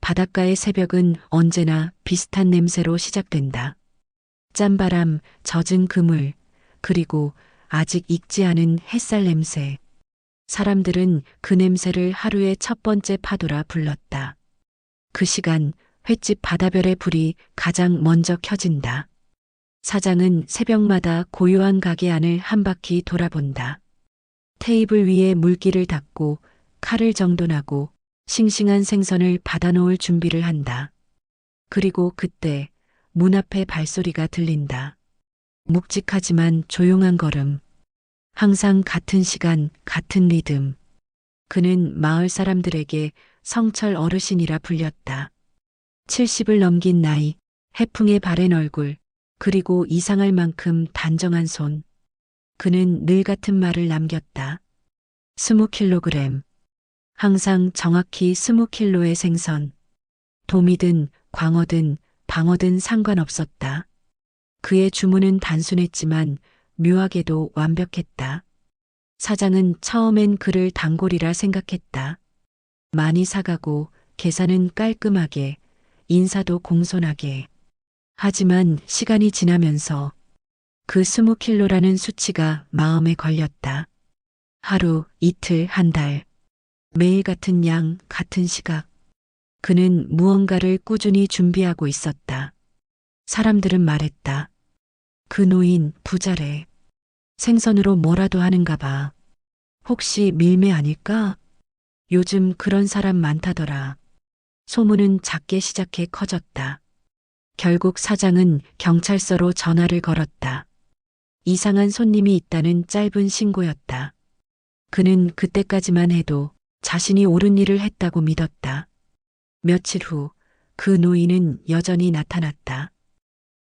바닷가의 새벽은 언제나 비슷한 냄새로 시작된다. 짠바람, 젖은 그물, 그리고 아직 익지 않은 햇살 냄새. 사람들은 그 냄새를 하루의 첫 번째 파도라 불렀다. 그 시간 횟집 바다별의 불이 가장 먼저 켜진다. 사장은 새벽마다 고요한 가게 안을 한 바퀴 돌아본다. 테이블 위에 물기를 닦고 칼을 정돈하고 싱싱한 생선을 받아놓을 준비를 한다. 그리고 그때 문 앞에 발소리가 들린다. 묵직하지만 조용한 걸음. 항상 같은 시간, 같은 리듬. 그는 마을 사람들에게 성철 어르신이라 불렸다. 70을 넘긴 나이, 해풍에 바랜 얼굴, 그리고 이상할 만큼 단정한 손. 그는 늘 같은 말을 남겼다. 20kg. 항상 정확히 20kg의 생선. 도미든 광어든 방어든 상관없었다. 그의 주문은 단순했지만 묘하게도 완벽했다. 사장은 처음엔 그를 단골이라 생각했다. 많이 사가고 계산은 깔끔하게, 인사도 공손하게. 하지만 시간이 지나면서 그 20kg라는 수치가 마음에 걸렸다. 하루, 이틀, 한 달. 매일 같은 양, 같은 시각. 그는 무언가를 꾸준히 준비하고 있었다. 사람들은 말했다. 그 노인 부자래. 생선으로 뭐라도 하는가 봐. 혹시 밀매 아닐까? 요즘 그런 사람 많다더라. 소문은 작게 시작해 커졌다. 결국 사장은 경찰서로 전화를 걸었다. 이상한 손님이 있다는 짧은 신고였다. 그는 그때까지만 해도 자신이 옳은 일을 했다고 믿었다. 며칠 후 그 노인은 여전히 나타났다.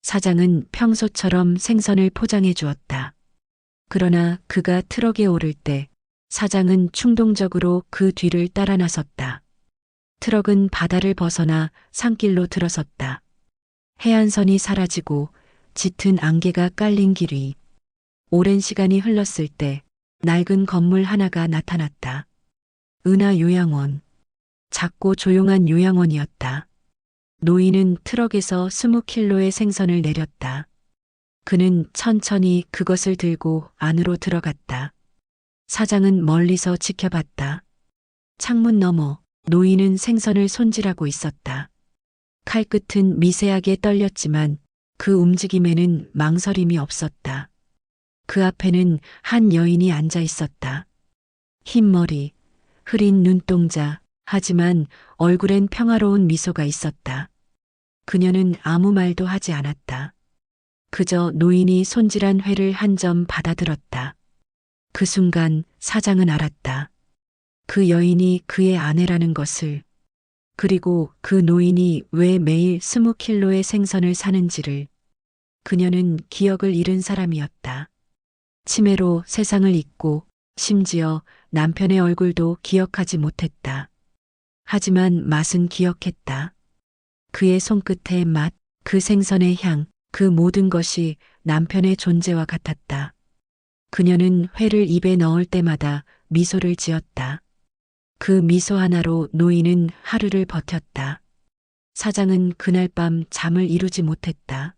사장은 평소처럼 생선을 포장해 주었다. 그러나 그가 트럭에 오를 때 사장은 충동적으로 그 뒤를 따라 나섰다. 트럭은 바다를 벗어나 산길로 들어섰다. 해안선이 사라지고 짙은 안개가 깔린 길 위. 오랜 시간이 흘렀을 때 낡은 건물 하나가 나타났다. 은하 요양원. 작고 조용한 요양원이었다. 노인은 트럭에서 20kg의 생선을 내렸다. 그는 천천히 그것을 들고 안으로 들어갔다. 사장은 멀리서 지켜봤다. 창문 너머 노인은 생선을 손질하고 있었다. 칼끝은 미세하게 떨렸지만 그 움직임에는 망설임이 없었다. 그 앞에는 한 여인이 앉아 있었다. 흰 머리, 흐린 눈동자, 하지만 얼굴엔 평화로운 미소가 있었다. 그녀는 아무 말도 하지 않았다. 그저 노인이 손질한 회를 한 점 받아들었다. 그 순간 사장은 알았다. 그 여인이 그의 아내라는 것을, 그리고 그 노인이 왜 매일 20kg의 생선을 사는지를. 그녀는 기억을 잃은 사람이었다. 치매로 세상을 잊고 심지어 남편의 얼굴도 기억하지 못했다. 하지만 맛은 기억했다. 그의 손끝의 맛, 그 생선의 향, 그 모든 것이 남편의 존재와 같았다. 그녀는 회를 입에 넣을 때마다 미소를 지었다. 그 미소 하나로 노인은 하루를 버텼다. 사장은 그날 밤 잠을 이루지 못했다.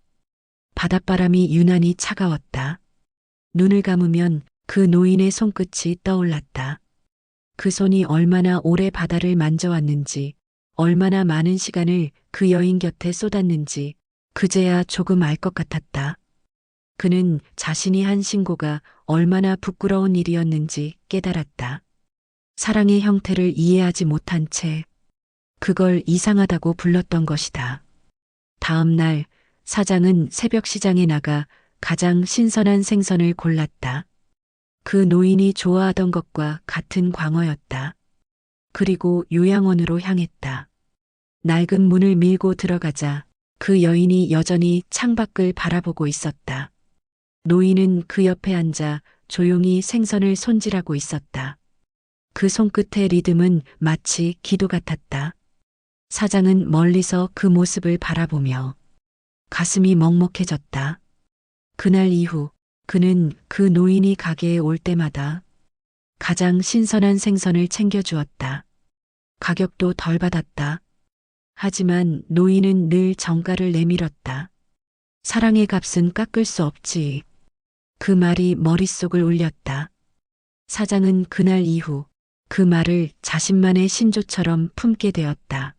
바닷바람이 유난히 차가웠다. 눈을 감으면 그 노인의 손끝이 떠올랐다. 그 손이 얼마나 오래 바다를 만져왔는지, 얼마나 많은 시간을 그 여인 곁에 쏟았는지 그제야 조금 알 것 같았다. 그는 자신이 한 신고가 얼마나 부끄러운 일이었는지 깨달았다. 사랑의 형태를 이해하지 못한 채 그걸 이상하다고 불렀던 것이다. 다음 날 사장은 새벽 시장에 나가 가장 신선한 생선을 골랐다. 그 노인이 좋아하던 것과 같은 광어였다. 그리고 요양원으로 향했다. 낡은 문을 밀고 들어가자 그 여인이 여전히 창밖을 바라보고 있었다. 노인은 그 옆에 앉아 조용히 생선을 손질하고 있었다. 그 손끝의 리듬은 마치 기도 같았다. 사장은 멀리서 그 모습을 바라보며 가슴이 먹먹해졌다. 그날 이후 그는 그 노인이 가게에 올 때마다 가장 신선한 생선을 챙겨주었다. 가격도 덜 받았다. 하지만 노인은 늘 정가를 내밀었다. 사랑의 값은 깎을 수 없지. 그 말이 머릿속을 울렸다. 사장은 그날 이후 그 말을 자신만의 신조처럼 품게 되었다.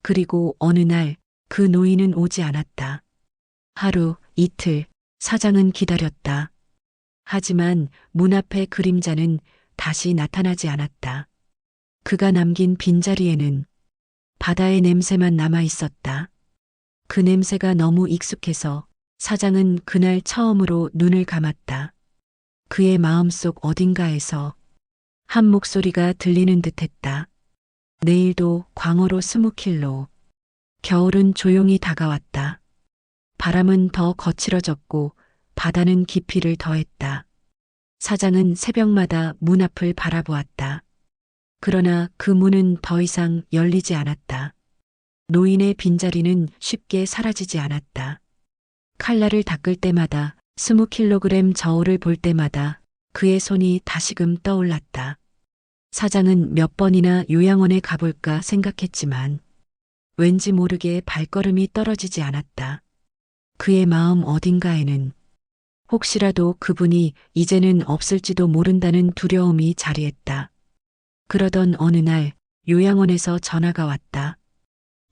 그리고 어느 날 그 노인은 오지 않았다. 하루, 이틀, 사장은 기다렸다. 하지만 문 앞의 그림자는 다시 나타나지 않았다. 그가 남긴 빈자리에는 바다의 냄새만 남아 있었다. 그 냄새가 너무 익숙해서 사장은 그날 처음으로 눈을 감았다. 그의 마음속 어딘가에서 한 목소리가 들리는 듯했다. 내일도 광어로 20킬로. 겨울은 조용히 다가왔다. 바람은 더 거칠어졌고 바다는 깊이를 더했다. 사장은 새벽마다 문 앞을 바라보았다. 그러나 그 문은 더 이상 열리지 않았다. 노인의 빈자리는 쉽게 사라지지 않았다. 칼날을 닦을 때마다 20kg 저울을 볼 때마다 그의 손이 다시금 떠올랐다. 사장은 몇 번이나 요양원에 가볼까 생각했지만 왠지 모르게 발걸음이 떨어지지 않았다. 그의 마음 어딘가에는 혹시라도 그분이 이제는 없을지도 모른다는 두려움이 자리했다. 그러던 어느 날 요양원에서 전화가 왔다.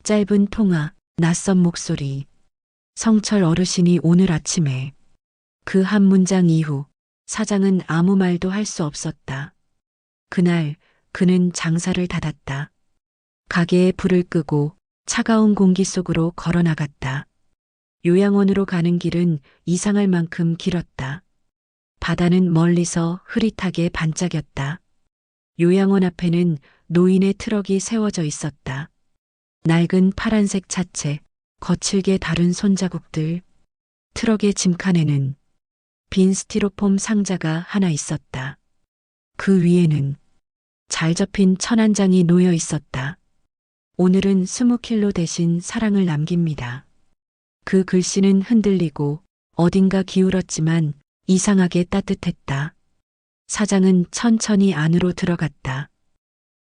짧은 통화, 낯선 목소리. 성철 어르신이 오늘 아침에. 그 한 문장 이후 사장은 아무 말도 할 수 없었다. 그날 그는 장사를 닫았다. 가게에 불을 끄고 차가운 공기 속으로 걸어 나갔다. 요양원으로 가는 길은 이상할 만큼 길었다. 바다는 멀리서 흐릿하게 반짝였다. 요양원 앞에는 노인의 트럭이 세워져 있었다. 낡은 파란색 차체, 거칠게 다른 손자국들. 트럭의 짐칸에는 빈 스티로폼 상자가 하나 있었다. 그 위에는 잘 접힌 천 한 장이 놓여 있었다. 오늘은 20킬로 대신 사랑을 남깁니다. 그 글씨는 흔들리고 어딘가 기울었지만 이상하게 따뜻했다. 사장은 천천히 안으로 들어갔다.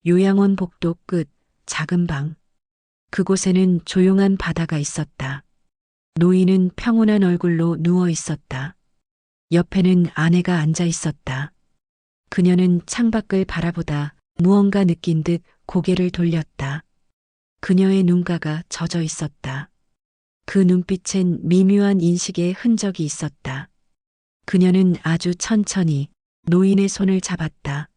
요양원 복도 끝 작은 방. 그곳에는 조용한 바다가 있었다. 노인은 평온한 얼굴로 누워 있었다. 옆에는 아내가 앉아 있었다. 그녀는 창밖을 바라보다 무언가 느낀 듯 고개를 돌렸다. 그녀의 눈가가 젖어 있었다. 그 눈빛엔 미묘한 인식의 흔적이 있었다. 그녀는 아주 천천히 노인의 손을 잡았다.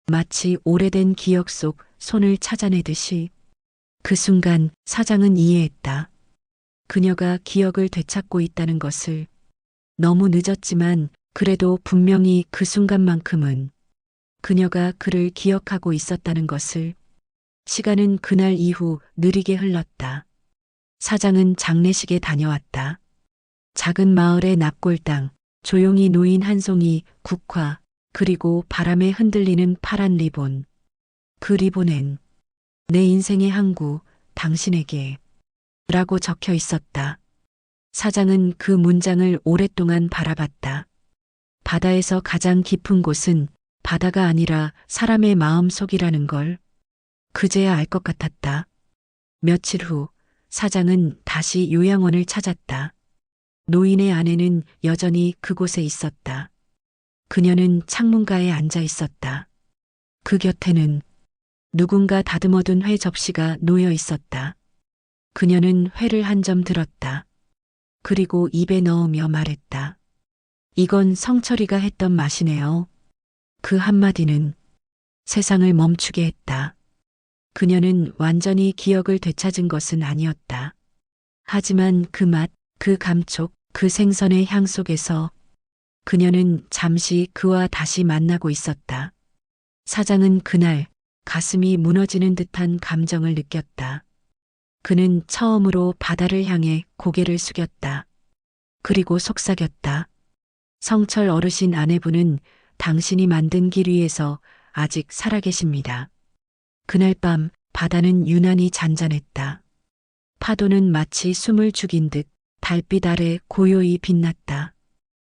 마치 오래된 기억 속 손을 찾아내듯이. 그 순간 사장은 이해했다. 그녀가 기억을 되찾고 있다는 것을. 너무 늦었지만 그래도 분명히 그 순간만큼은 그녀가 그를 기억하고 있었다는 것을. 시간은 그날 이후 느리게 흘렀다. 사장은 장례식에 다녀왔다. 작은 마을의 납골당, 조용히 놓인 한 송이 국화, 그리고 바람에 흔들리는 파란 리본. 그 리본엔 내 인생의 항구, 당신에게 라고 적혀 있었다. 사장은 그 문장을 오랫동안 바라봤다. 바다에서 가장 깊은 곳은 바다가 아니라 사람의 마음 속이라는 걸 그제야 알 것 같았다. 며칠 후 사장은 다시 요양원을 찾았다. 노인의 아내는 여전히 그곳에 있었다. 그녀는 창문가에 앉아 있었다. 그 곁에는 누군가 다듬어둔 회 접시가 놓여 있었다. 그녀는 회를 한 점 들었다. 그리고 입에 넣으며 말했다. 이건 성철이가 했던 맛이네요. 그 한마디는 세상을 멈추게 했다. 그녀는 완전히 기억을 되찾은 것은 아니었다. 하지만 그 맛, 그 감촉, 그 생선의 향 속에서 그녀는 잠시 그와 다시 만나고 있었다. 사장은 그날 가슴이 무너지는 듯한 감정을 느꼈다. 그는 처음으로 바다를 향해 고개를 숙였다. 그리고 속삭였다. 성철 어르신 아내분은 당신이 만든 길 위에서 아직 살아계십니다. 그날 밤 바다는 유난히 잔잔했다. 파도는 마치 숨을 죽인 듯 달빛 아래 고요히 빛났다.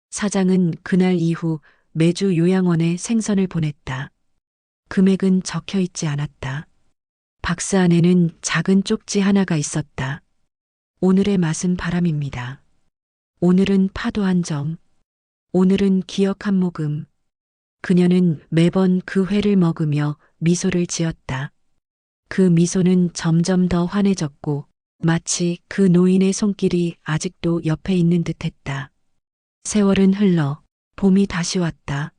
사장은 그날 이후 매주 요양원에 생선을 보냈다. 금액은 적혀 있지 않았다. 박스 안에는 작은 쪽지 하나가 있었다. 오늘의 맛은 바람입니다. 오늘은 파도 한 점. 오늘은 기억 한 모금. 그녀는 매번 그 회를 먹으며 미소를 지었다. 그 미소는 점점 더 환해졌고 마치 그 노인의 손길이 아직도 옆에 있는 듯 했다. 세월은 흘러 봄이 다시 왔다.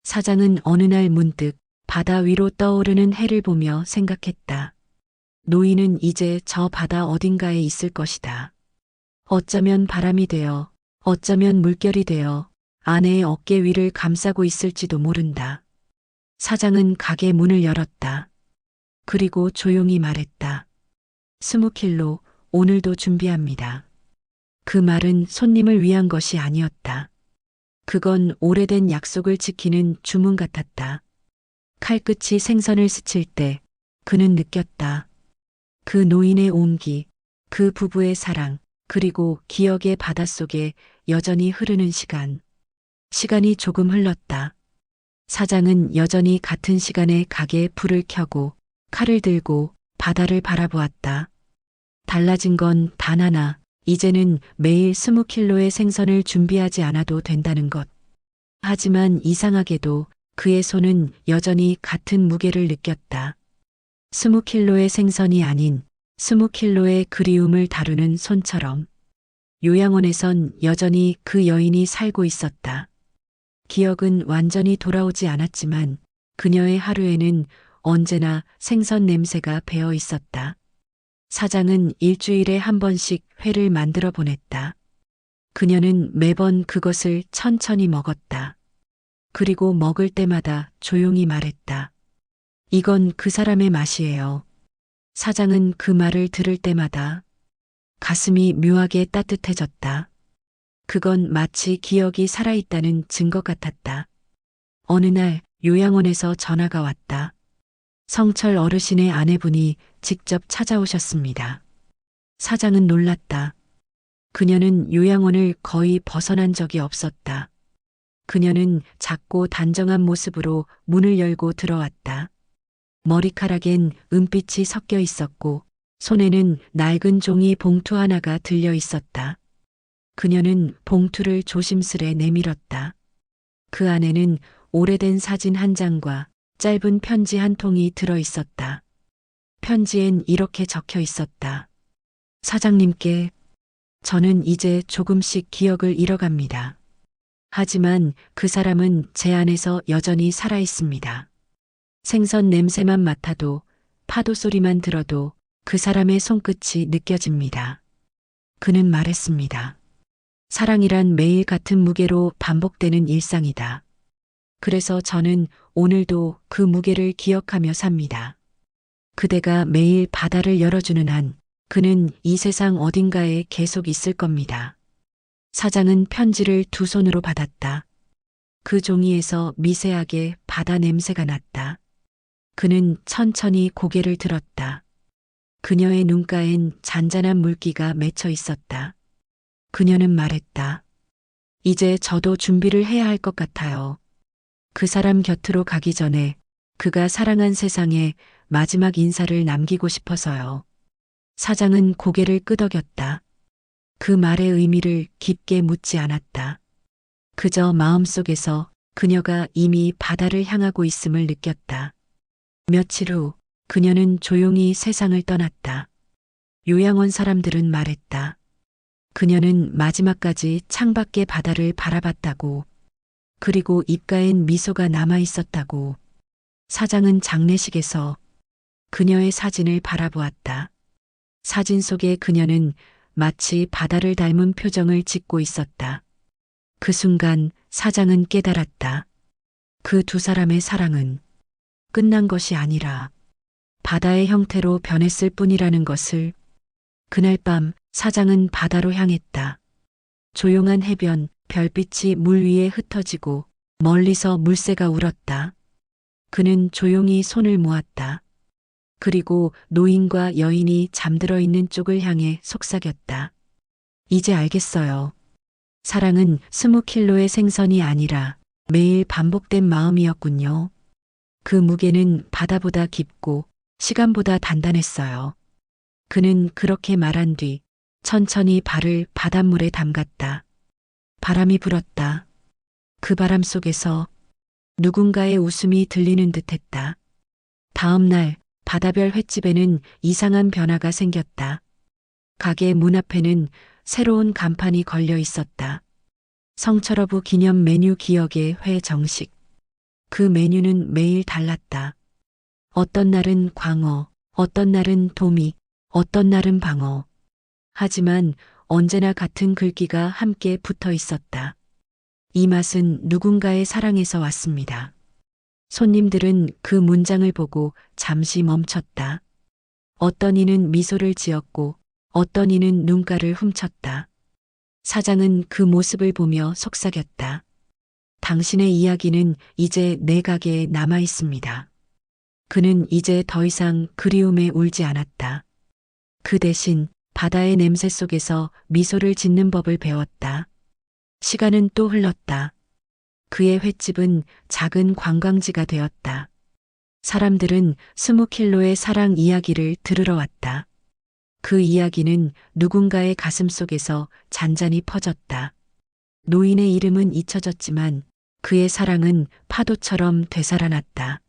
사장은 어느 날 문득 바다 위로 떠오르는 해를 보며 생각했다. 노인은 이제 저 바다 어딘가에 있을 것이다. 어쩌면 바람이 되어, 어쩌면 물결이 되어 아내의 어깨 위를 감싸고 있을지도 모른다. 사장은 가게 문을 열었다. 그리고 조용히 말했다. 20킬로 오늘도 준비합니다. 그 말은 손님을 위한 것이 아니었다. 그건 오래된 약속을 지키는 주문 같았다. 칼끝이 생선을 스칠 때 그는 느꼈다. 그 노인의 온기, 그 부부의 사랑, 그리고 기억의 바닷속에 여전히 흐르는 시간. 시간이 조금 흘렀다. 사장은 여전히 같은 시간에 가게에 불을 켜고 칼을 들고 바다를 바라보았다. 달라진 건 단 하나, 이제는 매일 20킬로의 생선을 준비하지 않아도 된다는 것. 하지만 이상하게도 그의 손은 여전히 같은 무게를 느꼈다. 20킬로의 생선이 아닌 20킬로의 그리움을 다루는 손처럼. 요양원에선 여전히 그 여인이 살고 있었다. 기억은 완전히 돌아오지 않았지만 그녀의 하루에는 언제나 생선 냄새가 배어 있었다. 사장은 일주일에 한 번씩 회를 만들어 보냈다. 그녀는 매번 그것을 천천히 먹었다. 그리고 먹을 때마다 조용히 말했다. 이건 그 사람의 맛이에요. 사장은 그 말을 들을 때마다 가슴이 묘하게 따뜻해졌다. 그건 마치 기억이 살아있다는 증거 같았다. 어느 날 요양원에서 전화가 왔다. 성철 어르신의 아내분이 직접 찾아오셨습니다. 사장은 놀랐다. 그녀는 요양원을 거의 벗어난 적이 없었다. 그녀는 작고 단정한 모습으로 문을 열고 들어왔다. 머리카락엔 은빛이 섞여 있었고 손에는 낡은 종이 봉투 하나가 들려 있었다. 그녀는 봉투를 조심스레 내밀었다. 그 안에는 오래된 사진 한 장과 짧은 편지 한 통이 들어 있었다. 편지엔 이렇게 적혀 있었다. 사장님께 저는 이제 조금씩 기억을 잃어갑니다. 하지만 그 사람은 제 안에서 여전히 살아 있습니다. 생선 냄새만 맡아도 파도 소리만 들어도 그 사람의 손끝이 느껴집니다. 그는 말했습니다. 사랑이란 매일 같은 무게로 반복되는 일상이다. 그래서 저는 오늘도 그 무게를 기억하며 삽니다. 그대가 매일 바다를 열어주는 한 그는 이 세상 어딘가에 계속 있을 겁니다. 사장은 편지를 두 손으로 받았다. 그 종이에서 미세하게 바다 냄새가 났다. 그는 천천히 고개를 들었다. 그녀의 눈가엔 잔잔한 물기가 맺혀 있었다. 그녀는 말했다. 이제 저도 준비를 해야 할 것 같아요. 그 사람 곁으로 가기 전에 그가 사랑한 세상에 마지막 인사를 남기고 싶어서요. 사장은 고개를 끄덕였다. 그 말의 의미를 깊게 묻지 않았다. 그저 마음속에서 그녀가 이미 바다를 향하고 있음을 느꼈다. 며칠 후 그녀는 조용히 세상을 떠났다. 요양원 사람들은 말했다. 그녀는 마지막까지 창밖의 바다를 바라봤다고. 그리고 입가엔 미소가 남아 있었다고. 사장은 장례식에서 그녀의 사진을 바라보았다. 사진 속의 그녀는 마치 바다를 닮은 표정을 짓고 있었다. 그 순간 사장은 깨달았다. 그 두 사람의 사랑은 끝난 것이 아니라 바다의 형태로 변했을 뿐이라는 것을. 그날 밤 사장은 바다로 향했다. 조용한 해변, 별빛이 물 위에 흩어지고 멀리서 물새가 울었다. 그는 조용히 손을 모았다. 그리고 노인과 여인이 잠들어 있는 쪽을 향해 속삭였다. 이제 알겠어요. 사랑은 20킬로의 생선이 아니라 매일 반복된 마음이었군요. 그 무게는 바다보다 깊고 시간보다 단단했어요. 그는 그렇게 말한 뒤 천천히 발을 바닷물에 담갔다. 바람이 불었다. 그 바람 속에서 누군가의 웃음이 들리는 듯했다. 다음 날 바다별 횟집에는 이상한 변화가 생겼다. 가게 문 앞에는 새로운 간판이 걸려 있었다. 성철어부 기념 메뉴 기억의 회 정식. 그 메뉴는 매일 달랐다. 어떤 날은 광어, 어떤 날은 도미, 어떤 날은 방어. 하지만 언제나 같은 글귀가 함께 붙어 있었다. 이 맛은 누군가의 사랑에서 왔습니다. 손님들은 그 문장을 보고 잠시 멈췄다. 어떤 이는 미소를 지었고 어떤 이는 눈가를 훔쳤다. 사장은 그 모습을 보며 속삭였다. 당신의 이야기는 이제 내 가게에 남아 있습니다. 그는 이제 더 이상 그리움에 울지 않았다. 그 대신 바다의 냄새 속에서 미소를 짓는 법을 배웠다. 시간은 또 흘렀다. 그의 횟집은 작은 관광지가 되었다. 사람들은 20킬로의 사랑 이야기를 들으러 왔다. 그 이야기는 누군가의 가슴 속에서 잔잔히 퍼졌다. 노인의 이름은 잊혀졌지만 그의 사랑은 파도처럼 되살아났다.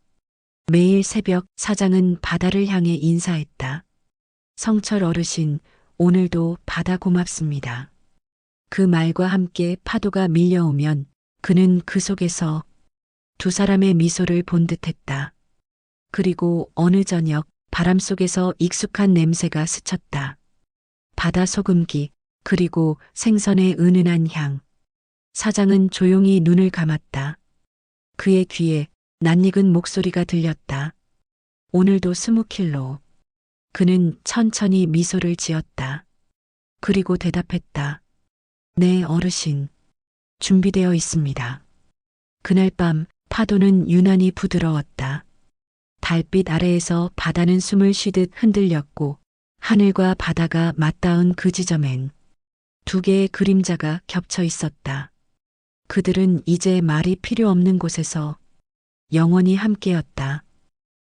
매일 새벽 사장은 바다를 향해 인사했다. 성철 어르신, 오늘도 바다 고맙습니다. 그 말과 함께 파도가 밀려오면 그는 그 속에서 두 사람의 미소를 본 듯했다. 그리고 어느 저녁 바람 속에서 익숙한 냄새가 스쳤다. 바다 소금기, 그리고 생선의 은은한 향. 사장은 조용히 눈을 감았다. 그의 귀에 낯익은 목소리가 들렸다. 오늘도 20킬로. 그는 천천히 미소를 지었다. 그리고 대답했다. 네, 어르신. 준비되어 있습니다. 그날 밤 파도는 유난히 부드러웠다. 달빛 아래에서 바다는 숨을 쉬듯 흔들렸고 하늘과 바다가 맞닿은 그 지점엔 두 개의 그림자가 겹쳐 있었다. 그들은 이제 말이 필요 없는 곳에서 영원히 함께였다.